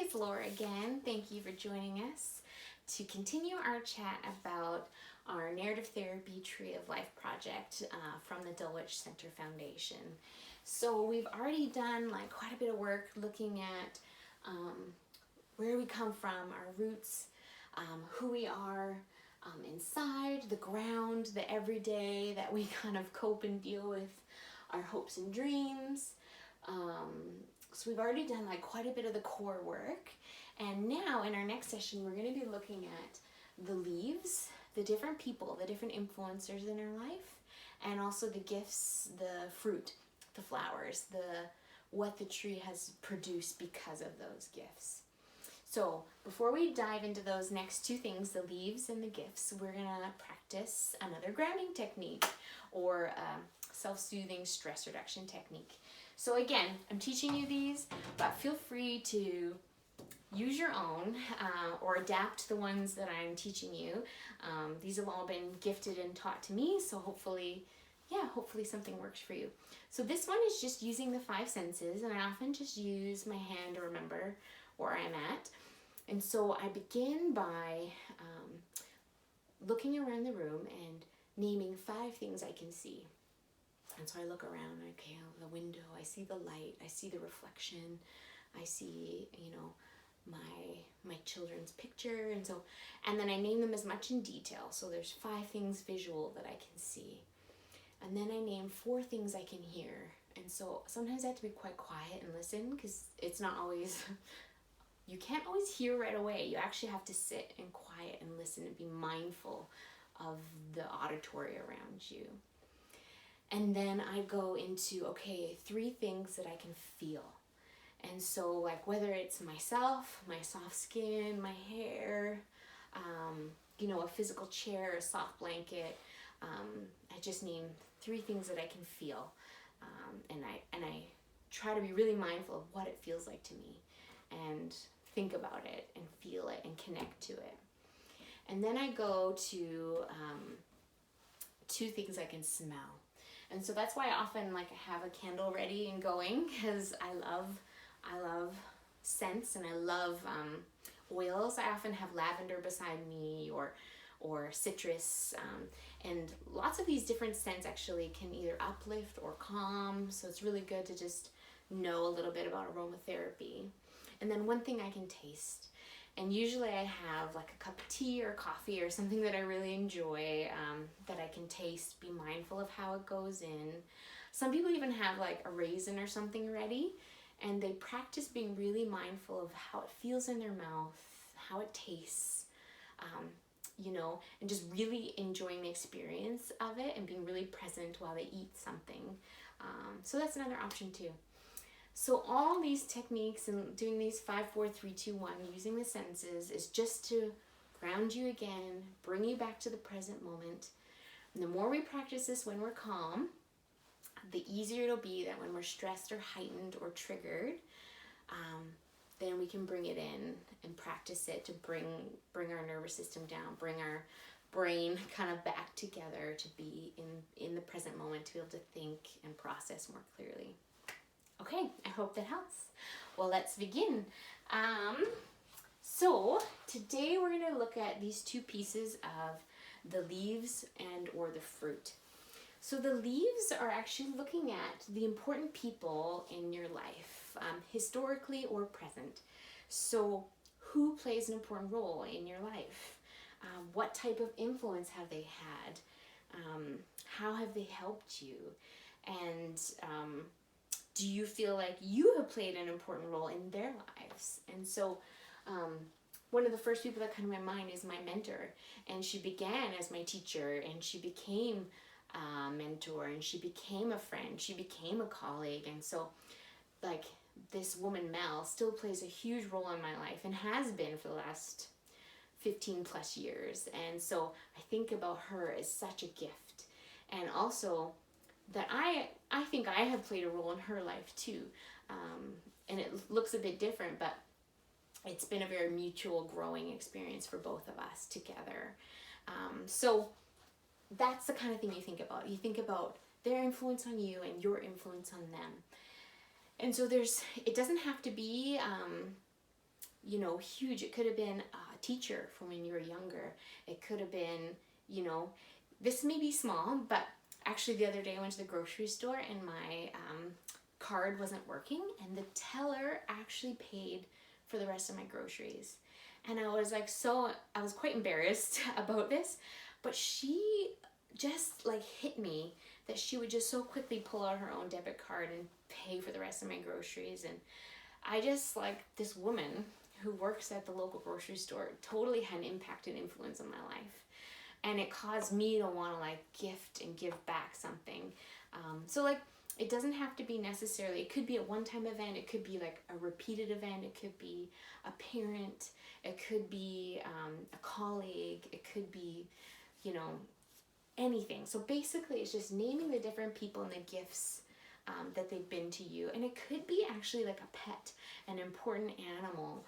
it's Laura again. Thank you for joining us to continue our chat about our Narrative Therapy Tree of Life project from the Dulwich Center Foundation. So we've already done quite a bit of work looking at where we come from, our roots, who we are inside, the ground, the everyday that we kind of cope and deal with, our hopes and dreams. So we've already done quite a bit of the core work, and now in our next session we're going to be looking at the leaves, the different people, the different influencers in our life, and also the gifts, the fruit, the flowers, what the tree has produced because of those gifts. So before we dive into those next two things, the leaves and the gifts, we're going to practice another grounding technique or self-soothing stress reduction technique. So again, I'm teaching you these, but feel free to use your own or adapt the ones that I'm teaching you. These have all been gifted and taught to me, so hopefully something works for you. So this one is just using the five senses, and I often just use my hand to remember where I'm at. And so I begin by looking around the room and naming 5 things I can see. And so I look around, okay, out the window, I see the light, I see the reflection, I see, my children's picture, and then I name them as much in detail. So there's 5 things visual that I can see. And then I name 4 things I can hear. And so sometimes I have to be quite quiet and listen, because it's not always, you can't always hear right away. You actually have to sit and quiet and listen and be mindful of the auditory around you. And then I go into, 3 things that I can feel. And so whether it's myself, my soft skin, my hair, a physical chair, a soft blanket, I just name 3 things that I can feel. And I try to be really mindful of what it feels like to me and think about it and feel it and connect to it. And then I go to 2 things I can smell. And so that's why I often have a candle ready and going, because I love scents and I love oils. I often have lavender beside me or citrus, and lots of these different scents actually can either uplift or calm. So it's really good to just know a little bit about aromatherapy. And then one thing I can taste. And usually I have a cup of tea or coffee or something that I really enjoy, that I can taste, be mindful of how it goes in. Some people even have a raisin or something ready, and they practice being really mindful of how it feels in their mouth, how it tastes, and just really enjoying the experience of it and being really present while they eat something. So that's another option too. So all these techniques and doing these 5, 4, 3, 2, 1, using the senses is just to ground you again, bring you back to the present moment. And the more we practice this when we're calm, the easier it'll be that when we're stressed or heightened or triggered, then we can bring it in and practice it to bring our nervous system down, bring our brain kind of back together to be in the present moment, to be able to think and process more clearly. Okay, I hope that helps. Well, let's begin. So today we're going to look at these 2 pieces of the leaves and or the fruit. So the leaves are actually looking at the important people in your life, historically or present. So who plays an important role in your life? What type of influence have they had? How have they helped you? And do you feel like you have played an important role in their lives? And so one of the first people that come to my mind is my mentor. And she began as my teacher, and she became a mentor, and she became a friend. She became a colleague. And so this woman, Mel, still plays a huge role in my life and has been for the last 15 plus years. And so I think about her as such a gift. And also that I think I have played a role in her life too. And it looks a bit different, but it's been a very mutual growing experience for both of us together. So that's the kind of thing you think about. You think about their influence on you and your influence on them. And so it doesn't have to be you know, huge. It could have been a teacher from when you were younger. It could have been, you know, this may be small, but actually the other day I went to the grocery store and my card wasn't working, and the teller actually paid for the rest of my groceries. And I was like, I was quite embarrassed about this, but she just like hit me that she would just so quickly pull out her own debit card and pay for the rest of my groceries. And I just, like, this woman who works at the local grocery store totally had an impact and influence on my life. And it caused me to want to like gift and give back something. So like, it doesn't have to be necessarily, it could be a one-time event, it could be like a repeated event, it could be a parent, it could be a colleague, it could be, you know, anything. So basically it's just naming the different people and the gifts that they've been to you. And it could be actually like a pet, an important animal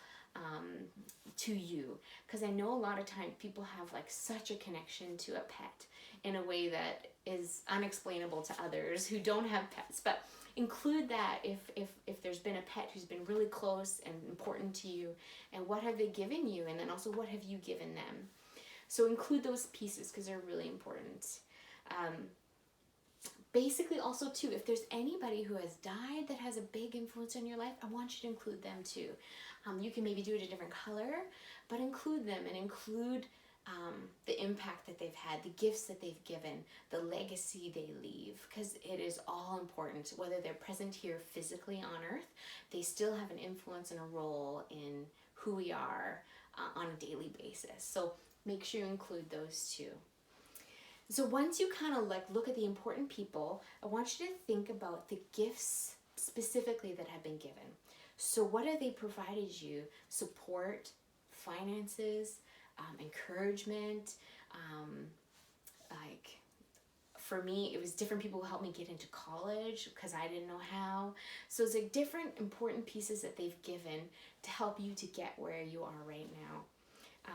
to you, because I know a lot of times people have like such a connection to a pet in a way that is unexplainable to others who don't have pets. But include that if there's been a pet who's been really close and important to you, and what have they given you, and then also what have you given them. So include those pieces because they're really important. Basically also too, if there's anybody who has died that has a big influence on your life, I want you to include them too. You can maybe do it a different color, but include them, and include the impact that they've had, the gifts that they've given, the legacy they leave, because it is all important. Whether they're present here physically on earth, they still have an influence and a role in who we are on a daily basis. So make sure you include those too. So once you kind of like look at the important people, I want you to think about the gifts specifically that have been given. So what have they provided you? Support, finances, encouragement. Like for me, it was different people who helped me get into college because I didn't know how. So it's like different important pieces that they've given to help you to get where you are right now.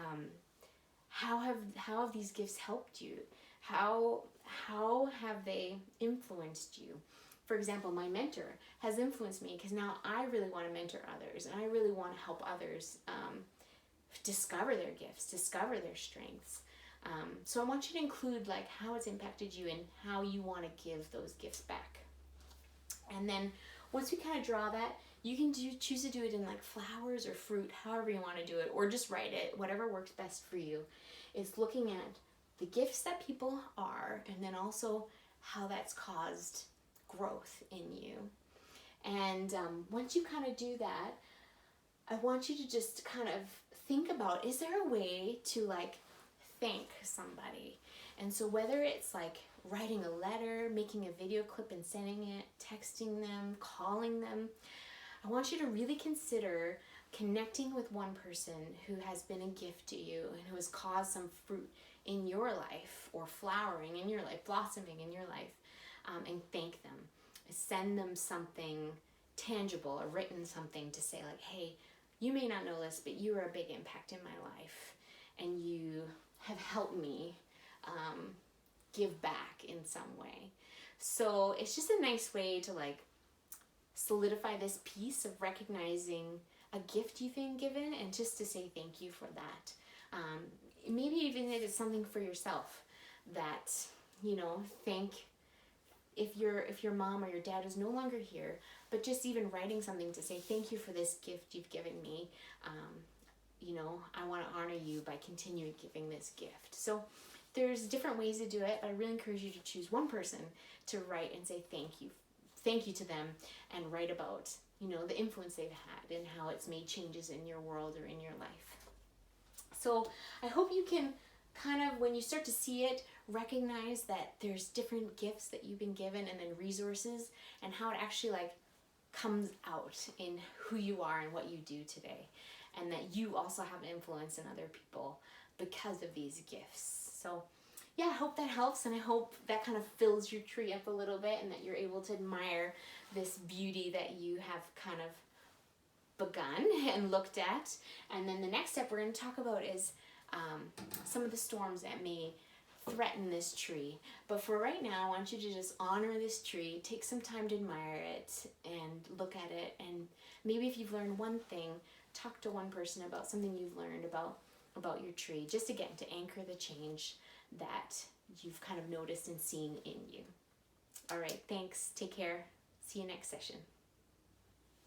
How have these gifts helped you? How have they influenced you? For example, my mentor has influenced me because now I really want to mentor others, and I really want to help others discover their gifts, discover their strengths. So I want you to include like how it's impacted you and how you want to give those gifts back. And then once we kind of draw that, you can choose to do it in like flowers or fruit, however you want to do it, or just write it, whatever works best for you. It's looking at the gifts that people are, and then also how that's caused growth in you. And once you kind of do that, I want you to just kind of think about, is there a way to like thank somebody? And so whether it's like writing a letter, making a video clip and sending it, texting them, calling them, I want you to really consider connecting with one person who has been a gift to you and who has caused some fruit in your life, or flowering in your life, blossoming in your life, and thank them. Send them something tangible, or written something to say like, hey, you may not know this, but you were a big impact in my life, and you have helped me give back in some way. So it's just a nice way to like solidify this piece of recognizing a gift you've been given, and just to say thank you for that. Maybe even if it's something for yourself that, you know, thank, if your mom or your dad is no longer here, but just even writing something to say thank you for this gift you've given me. You know, I want to honor you by continuing giving this gift. So there's different ways to do it, but I really encourage you to choose one person to write and say thank you to them, and write about, you know, the influence they've had and how it's made changes in your world or in your life. So I hope you can kind of, when you start to see it, recognize that there's different gifts that you've been given, and then resources, and how it actually like comes out in who you are and what you do today, and that you also have influence in other people because of these gifts. So yeah, I hope that helps, and I hope that kind of fills your tree up a little bit, and that you're able to admire this beauty that you have kind of begun and looked at. And then the next step we're going to talk about is some of the storms that may threaten this tree. But for right now, I want you to just honor this tree, take some time to admire it and look at it. And maybe if you've learned one thing, talk to one person about something you've learned about your tree, just again to anchor the change that you've kind of noticed and seen in you. All right, thanks. Take care. See you next session.